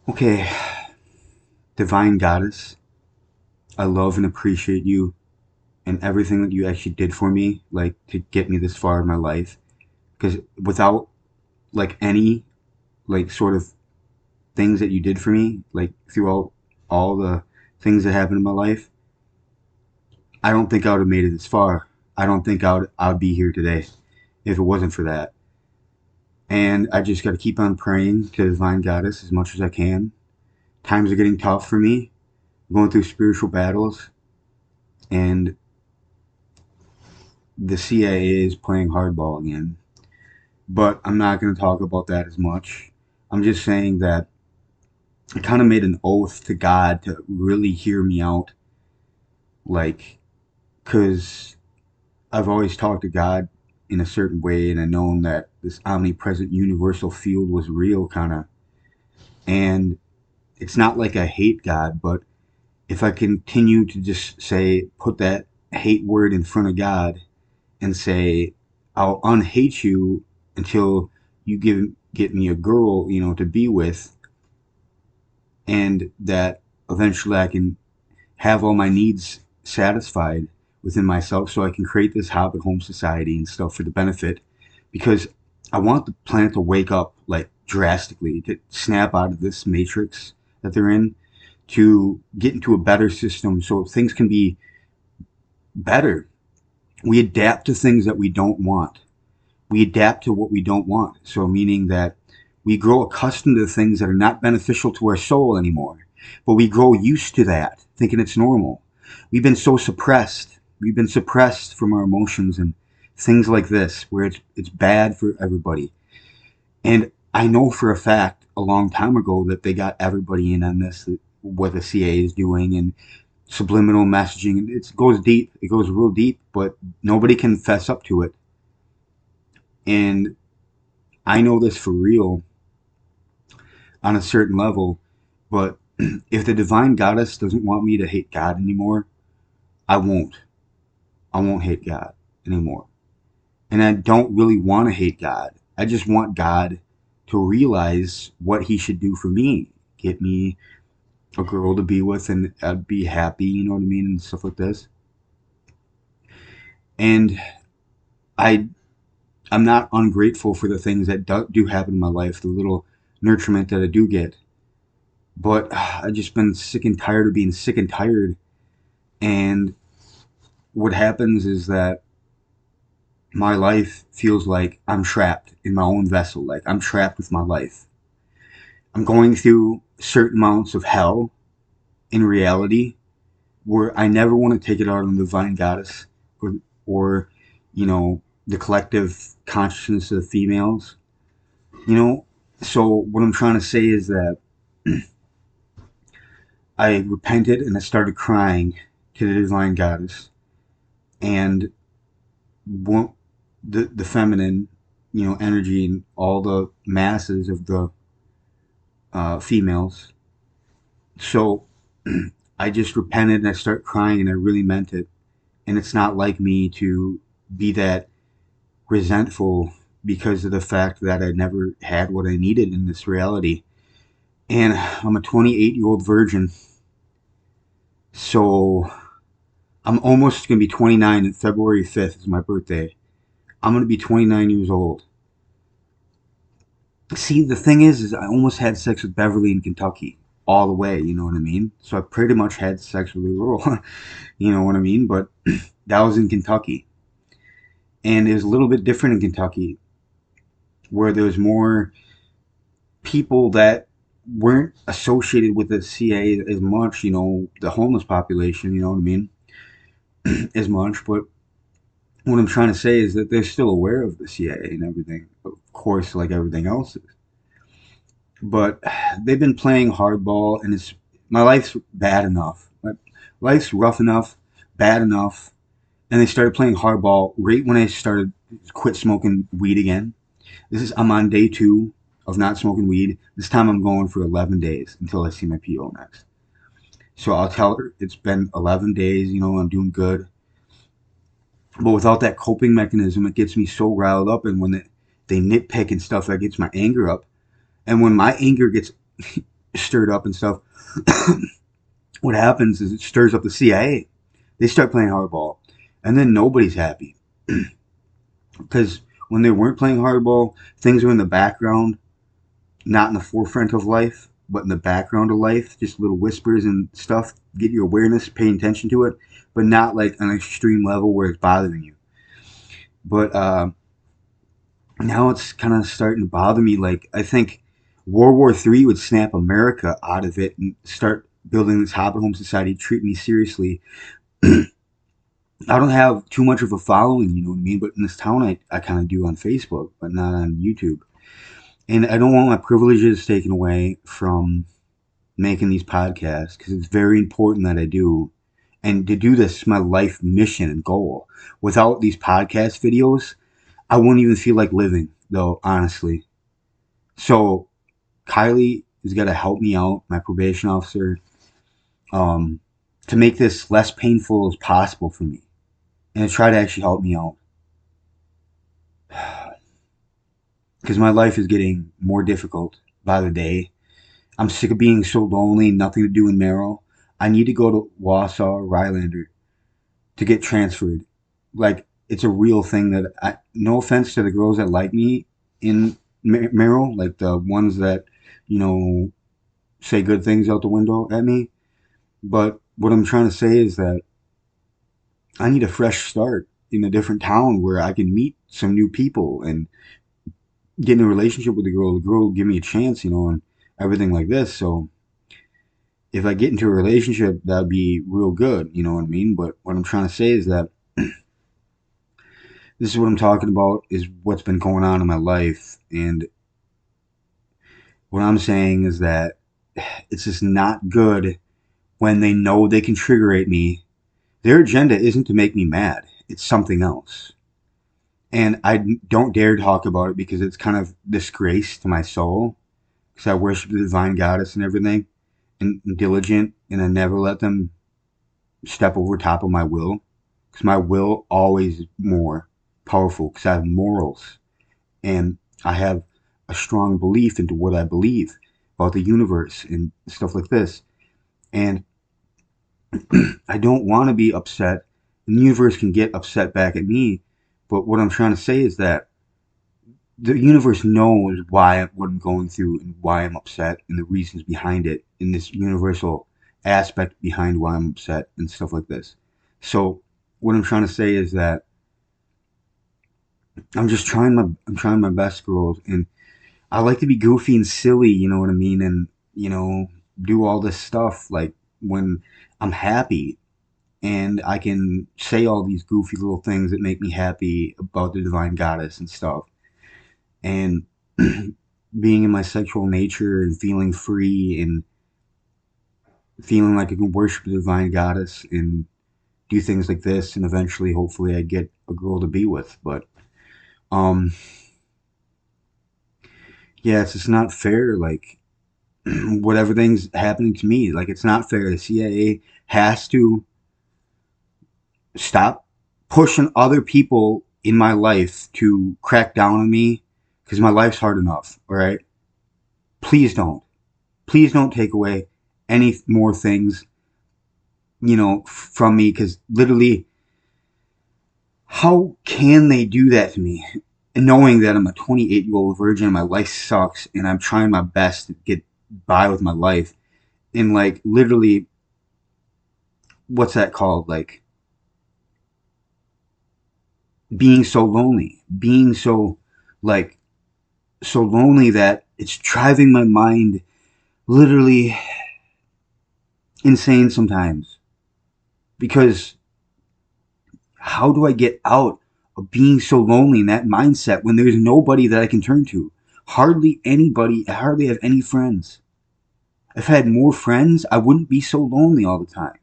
Okay, Divine Goddess, I love and appreciate you and everything that you actually did for me, like to get me this far in my life. Because without like any like sort of things that you did for me, like throughout all the things that happened in my life, I don't think I would have made it this far. I don't think I'd be here today if it wasn't for that. And I just got to keep on praying to Divine Goddess as much as I can. Times are getting tough for me. I'm going through spiritual battles, and the CIA is playing hardball again. But I'm not going to talk about that as much. I'm just saying that I kind of made an oath to God to really hear me out, like, because I've always talked to God in a certain way, and I known that this omnipresent universal field was real, kind of. And it's not like I hate God, but if I continue to just say, put that hate word in front of God and say, I'll unhate you until you get me a girl, to be with, and that eventually I can have all my needs satisfied within myself so I can create this Hobbit home society and stuff for the benefit, because I want the planet to wake up like drastically, to snap out of this matrix that they're in, to get into a better system so things can be better. We adapt to things that we don't want. We adapt to what we don't want. So, meaning that we grow accustomed to things that are not beneficial to our soul anymore, but we grow used to that, thinking it's normal. We've been so suppressed. We've been suppressed from our emotions and things like this, where it's bad for everybody. And I know for a fact a long time ago that they got everybody in on this, what the CIA is doing, and subliminal messaging. It goes deep. It goes real deep, but nobody can fess up to it. And I know this for real on a certain level, but if the divine goddess doesn't want me to hate God anymore, I won't. I won't hate God anymore. And I don't really want to hate God. I just want God to realize what he should do for me. Get me a girl to be with, and I'd be happy, you know what I mean, and stuff like this. And I I'm not ungrateful for the things that do happen in my life, the little nurturement that I do get. But I've just been sick and tired of being sick and tired. And what happens is that my life feels like I'm trapped in my own vessel. Like I'm trapped with my life. I'm going through certain amounts of hell in reality where I never want to take it out on the divine goddess, or you know, the collective consciousness of the females. You know, so what I'm trying to say is that I repented and I started crying to the divine goddess, and the feminine, energy, and all the masses of the females. So I just repented and I started crying and I really meant it. And it's not like me to be that resentful because of the fact that I never had what I needed in this reality. And I'm a 28-year-old virgin, so I'm almost going to be 29, and February 5th is my birthday. I'm going to be 29 years old. See, the thing is I almost had sex with Beverly in Kentucky all the way, you know what I mean? So I pretty much had sex with a girl, you know what I mean? But that was in Kentucky. And it was a little bit different in Kentucky, where there was more people that weren't associated with the CA as much, the homeless population, you know what I mean? As much. But what I'm trying to say is that they're still aware of the CIA and everything, of course, like everything else is. But they've been playing hardball, and it's my life's bad enough. My life's rough enough, bad enough, and they started playing hardball right when I started quit smoking weed again. I'm on day 2 of not smoking weed. This time I'm going for 11 days until I see my PO next. So I'll tell her it's been 11 days. I'm doing good. But without that coping mechanism, it gets me so riled up, and when they nitpick and stuff, that gets my anger up. And when my anger gets stirred up and stuff, what happens is it stirs up the CIA. They start playing hardball, and then nobody's happy because when they weren't playing hardball, things were in the background, not in the forefront of life, but in the background of life, just little whispers and stuff. Get your awareness, paying attention to it, but not like an extreme level where it's bothering you. But now it's kind of starting to bother me. Like, I think World War III would snap America out of it and start building this Hobbit Home Society, treat me seriously. I don't have too much of a following, you know what I mean? But in this town, I kind of do on Facebook, but not on YouTube. And I don't want my privileges taken away from making these podcasts because it's very important that I do. And to do this is my life mission and goal. Without these podcast videos, I wouldn't even feel like living, though, honestly. So Kylie has got to help me out, my probation officer, um, to make this less painful as possible for me and to try to actually help me out. Because my life is getting more difficult by the day. I'm sick of being so lonely, nothing to do in Merrill. I need to go to Wausau, Rylander to get transferred. Like, it's a real thing that no offense to the girls that like me in Merrill, like the ones that, you know, say good things out the window at me. But what I'm trying to say is that I need a fresh start in a different town where I can meet some new people and get in a relationship with the girl. The girl will give me a chance, you know, and everything like this. So if I get into a relationship, that'd be real good, you know what I mean? But what I'm trying to say is that this is what I'm talking about is what's been going on in my life. And what I'm saying is that it's just not good when they know they can trigger me. Their agenda isn't to make me mad. It's something else. And I don't dare talk about it because it's kind of disgrace to my soul. Because I worship the divine goddess and everything, and diligent, and I never let them step over top of my will. Because my will always is more powerful. Because I have morals, and I have a strong belief into what I believe about the universe and stuff like this. And I don't want to be upset. And the universe can get upset back at me. But what I'm trying to say is that the universe knows why what I'm going through and why I'm upset and the reasons behind it and this universal aspect behind why I'm upset and stuff like this. So what I'm trying to say is that I'm trying my best, girls, and I like to be goofy and silly, you know what I mean, and you know do all this stuff like when I'm happy and I can say all these goofy little things that make me happy about the divine goddess and stuff. And being in my sexual nature and feeling free and feeling like I can worship the divine goddess and do things like this, and eventually hopefully I get a girl to be with. But um yeah, it's just not fair, like what everything's happening to me. Like, it's not fair. The CIA has to stop pushing other people in my life to crack down on me because my life's hard enough, all right? Please don't. Please don't take away any more things, you know, from me because literally, how can they do that to me? And knowing that I'm a 28-year-old virgin and my life sucks and I'm trying my best to get by with my life. And like, literally, what's that called? Like, being so lonely, being so, like, so lonely that it's driving my mind literally insane sometimes. Because how do I get out of being so lonely in that mindset when there's nobody that I can turn to? Hardly anybody, I hardly have any friends. If I had more friends, I wouldn't be so lonely all the time.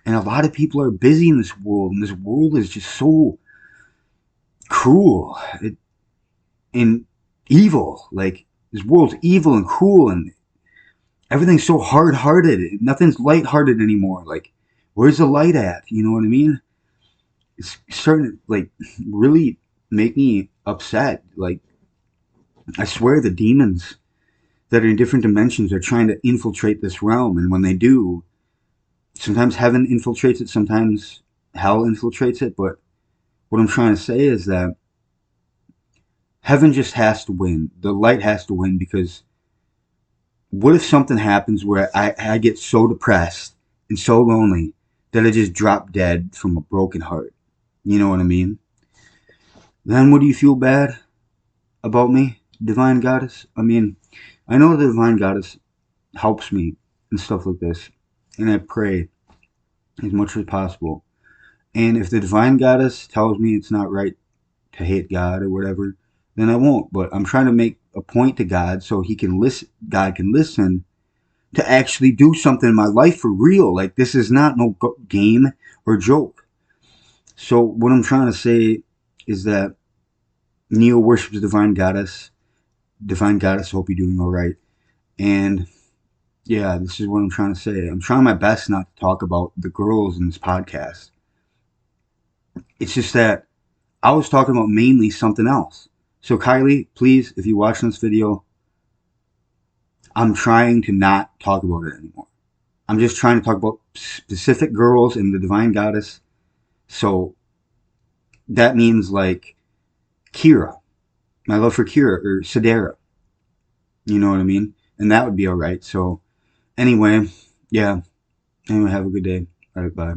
And a lot of people are busy in this world, and this world is just so cruel and evil. Like, this world's evil and cruel, and everything's so hard-hearted. Nothing's light-hearted anymore. Like, where's the light at? You know what I mean? It's starting to, like, really make me upset. Like, I swear the demons that are in different dimensions are trying to infiltrate this realm. And when they do, sometimes heaven infiltrates it, sometimes hell infiltrates it. But what I'm trying to say is that heaven just has to win. The light has to win, because what if something happens where I get so depressed and so lonely that I just drop dead from a broken heart? You know what I mean? Then would you feel bad about me, Divine Goddess? I mean, I know the Divine Goddess helps me and stuff like this, and I pray as much as possible. And if the Divine Goddess tells me it's not right to hate God or whatever, then I won't. But I'm trying to make a point to God so He can listen. God can listen to actually do something in my life for real. Like, this is not no game or joke. So what I'm trying to say is that Neo worships Divine Goddess. Divine Goddess, hope you're doing all right. And yeah, this is what I'm trying to say. I'm trying my best not to talk about the girls in this podcast. It's just that I was talking about mainly something else. So Kylie, please, if you're watching this video, I'm trying to not talk about it anymore. I'm just trying to talk about specific girls and the Divine Goddess. So that means like Kira, my love for Kira, or Sedera. You know what I mean? And that would be all right. So anyway, yeah. Anyway, have a good day. All right, bye.